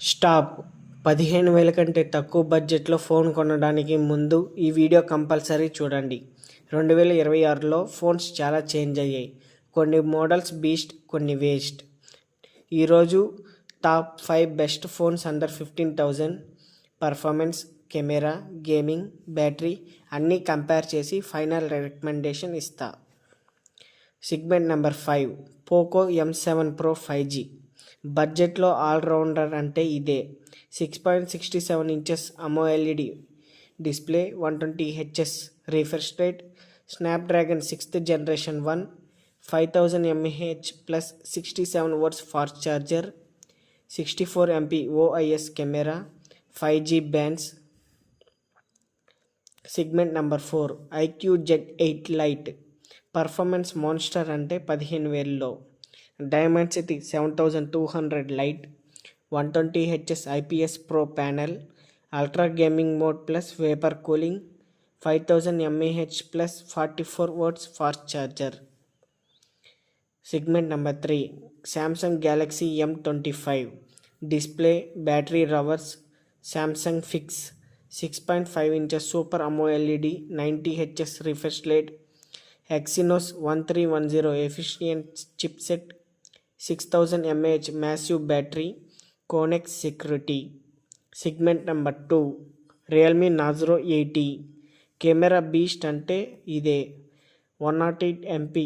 Stop 15,000 కంటే తక్కువ బడ్జెట్లో ఫోన్ కొనడానికి ముందు ఈ వీడియో కంపల్సరీ చూడండి. 2026లో ఫోన్స్ చాలా చేంజ్ అయ్యాయి. కొన్ని మోడల్స్ బీస్ట్, కొన్ని వేస్ట్. ఈరోజు top 5 best phones under 15,000. Performance, camera, gaming, battery అన్నీ కంపేర్ చేసి ఫైనల్ రికమెండేషన్ ఇస్తా. Segment number 5 Poco M7 Pro 5G. బడ్జెట్లో ఆల్రౌండర్ అంటే ఇదే. 6.67 inches AMOLED display, 120Hz refresh rate, Snapdragon 6th generation 1, 5000 mAh plus 67 watts fast charger, 64 MP OIS camera, 5G bands. Segment number 4 IQ Z8 Lite. Performance monster అంటే 15,000లో. Dimensity 7200 lite, 120Hz IPS Pro panel, ultra gaming mode plus vapour cooling, 5000 mAh plus 44 watts fast charger. Segment number 3 Samsung Galaxy M25. Display, battery రవర్స్, Samsung ఫిక్స్, 6.5 inches super AMOLED, 90Hz refresh rate, Exynos 1310 efficient chipset, 6000 mAh massive battery, Knox security. Segment number 2 Realme Narzo 80. Camera beast అంటే ఇదే. 108 MP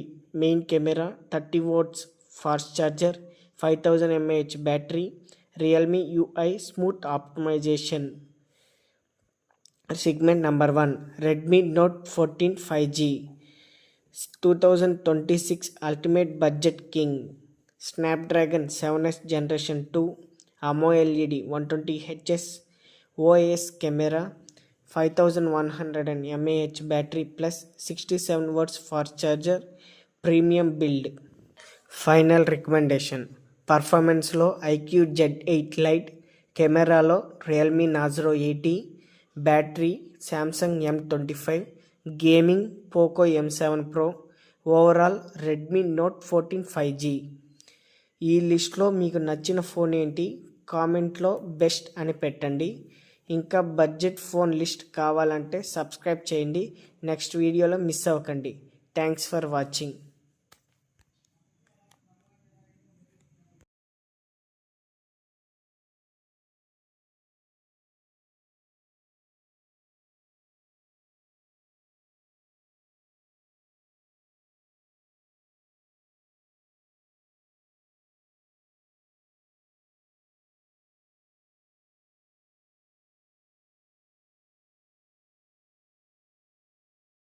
main camera, 30 watts fast charger, 5000 mAh battery, Realme UI smooth optimisation. Segment number 1 Redmi Note 14 5G. 2026 ultimate budget king. Snapdragon 7th generation 2, AMOLED, 120Hz OIS కెమెరా, 5100 mAh battery plus 67 watts fast charger, premium build. Final recommendation. పర్ఫార్మెన్స్లో IQ Z8 Lite, కెమెరాలో Realme Narzo 80, battery Samsung M25, gaming Poco M7 Pro, overall Redmi Note 14 5G. ఈ లిస్ట్లో మీకు నచ్చిన phone ఏంటి? కామెంట్లో best అని పెట్టండి. ఇంకా బడ్జెట్ ఫోన్ లిస్ట్ కావాలంటే సబ్స్క్రైబ్ చేయండి. నెక్స్ట్ వీడియోలో మిస్ అవ్వకండి. Thanks for watching.